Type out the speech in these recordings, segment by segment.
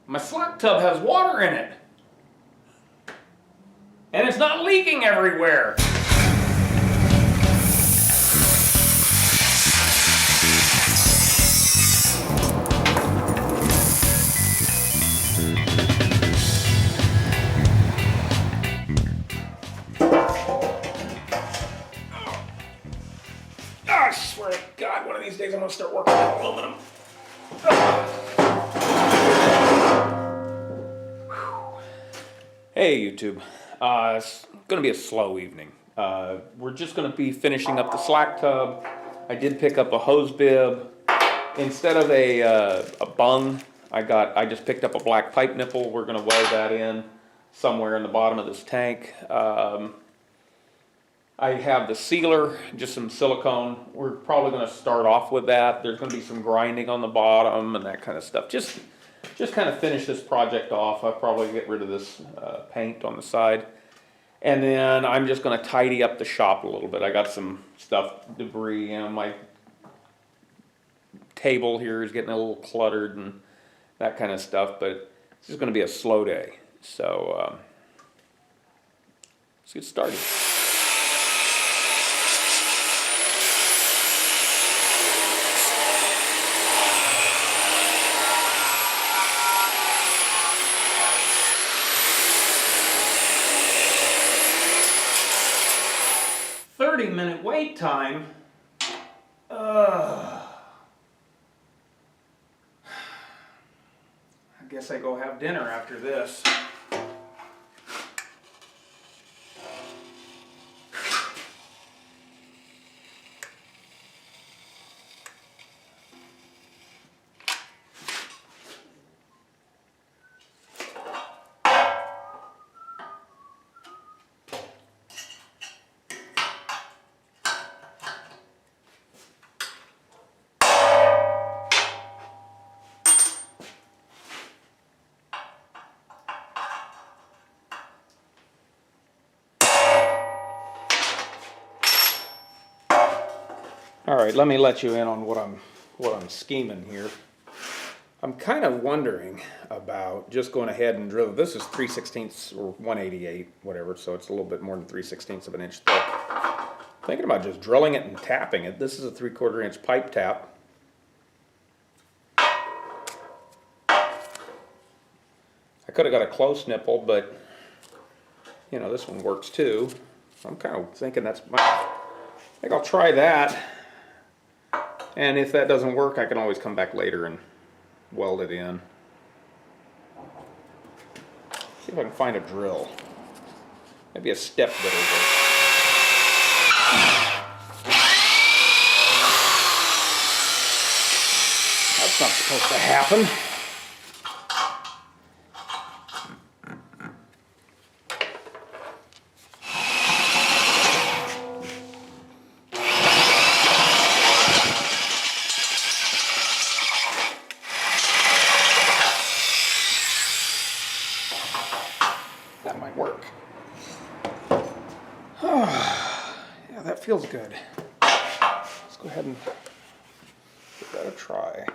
My slack tub has water in it. And it's not leaking everywhere. I swear to God, one of these days I'm gonna start working on aluminum. Hey YouTube, it's gonna be a slow evening. We're just gonna be finishing up the slack tub. I did pick up a hose bib. Instead of a bung, I just picked up a black pipe nipple. We're gonna weld that in somewhere in the bottom of this tank. I have the sealer, just some silicone. We're probably going to start off with that. There's going to be some grinding on the bottom and that kind of stuff. Just kind of finish this project off. I'll probably get rid of this paint on the side. And then I'm just going to tidy up the shop a little bit. I got some stuff, debris, my table here is getting a little cluttered and that kind of stuff. But it's just going to be a slow day. So let's get started. 30-minute wait time. I guess I go have dinner after this. All right, let me let you in on what I'm scheming here. I'm kind of wondering about just going ahead and drill. This is 3/16 or 188, whatever, so it's a little bit more than 3/16 of an inch thick. Thinking about just drilling it and tapping it. This is a 3/4 inch pipe tap. I could have got a close nipple, but you know, this one works too. I'm kind of thinking I think I'll try that. And if that doesn't work, I can always come back later and weld it in. See if I can find a drill. Maybe a step bit will work. That's not supposed to happen. That might work. Yeah, that feels good. Let's go ahead and give that a try.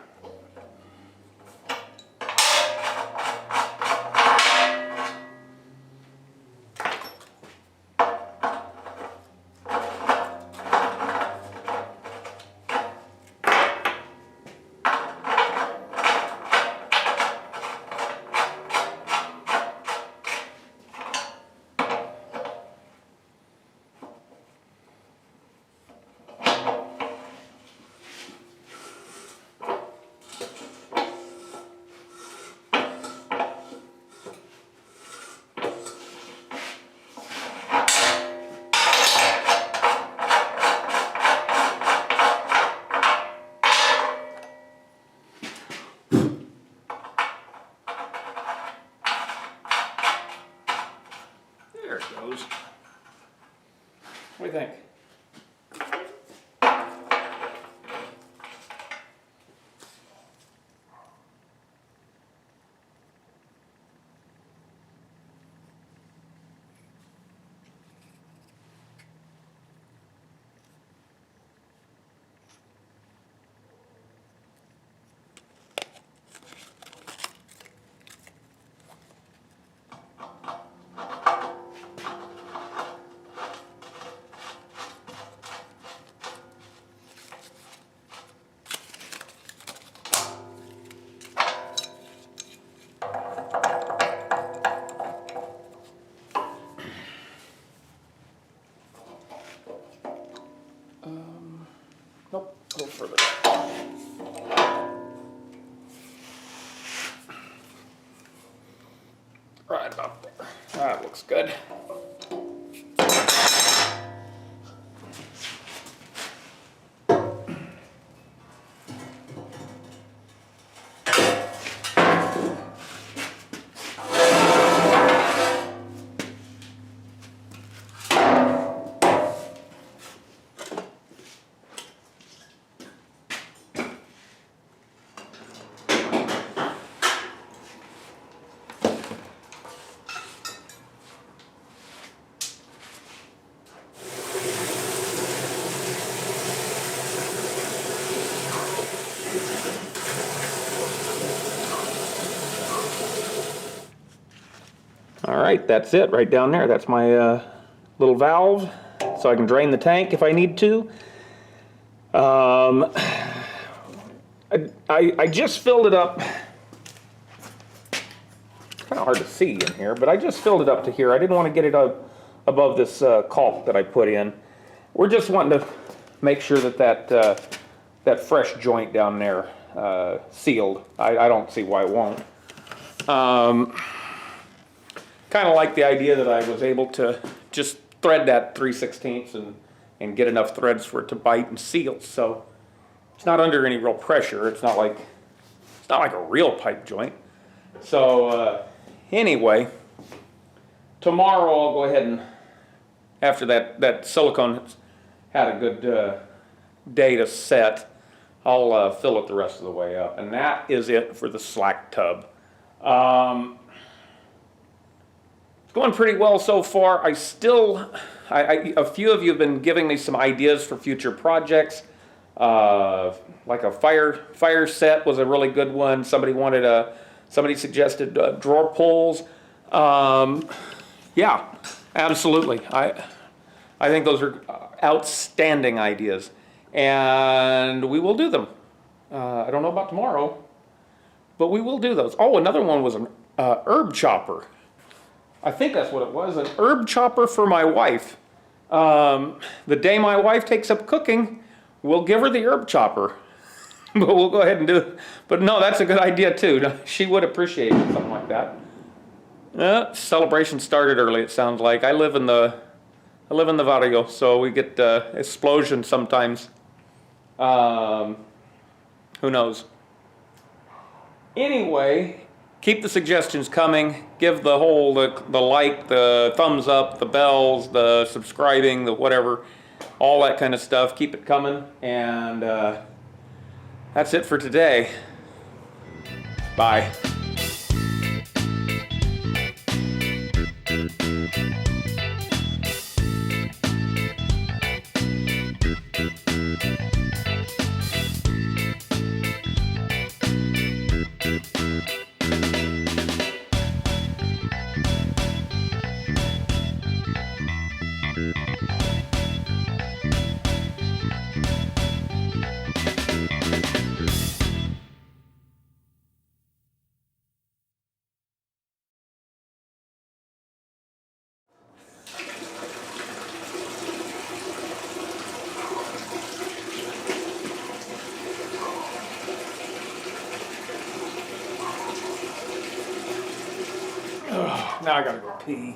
There it goes. What do you think? right about there. That looks good. All right, that's it right down there. That's my little valve, so I can drain the tank if I need to. I just filled it up. Kind of hard to see in here, but I just filled it up to here. I didn't want to get it up above this caulk that I put in. We're just wanting to make sure that that fresh joint down there sealed. I don't see why it won't. Kind of like the idea that I was able to just thread that 3/16 and get enough threads for it to bite and seal. So it's not under any real pressure. It's not like a real pipe joint. So anyway, tomorrow I'll go ahead and, after that silicone had a good day to set, I'll fill it the rest of the way up. And that is it for the slack tub. It's going pretty well so far. A few of you have been giving me some ideas for future projects. Like a fire set was a really good one. Somebody suggested drawer pulls. Yeah, absolutely. I think those are outstanding ideas, and we will do them. I don't know about tomorrow, but we will do those. Oh, another one was an herb chopper. I think that's what it was, an herb chopper for my wife. The day my wife takes up cooking, we'll give her the herb chopper. But we'll go ahead and do it. But no, that's a good idea too. She would appreciate something like that. Celebration started early, it sounds like. I live in the barrio, so we get explosions sometimes. Who knows? Anyway, keep the suggestions coming. Give the like, the thumbs up, the bells, the subscribing, the whatever, all that kind of stuff. Keep it coming. And that's it for today. Bye. Now I gotta go pee.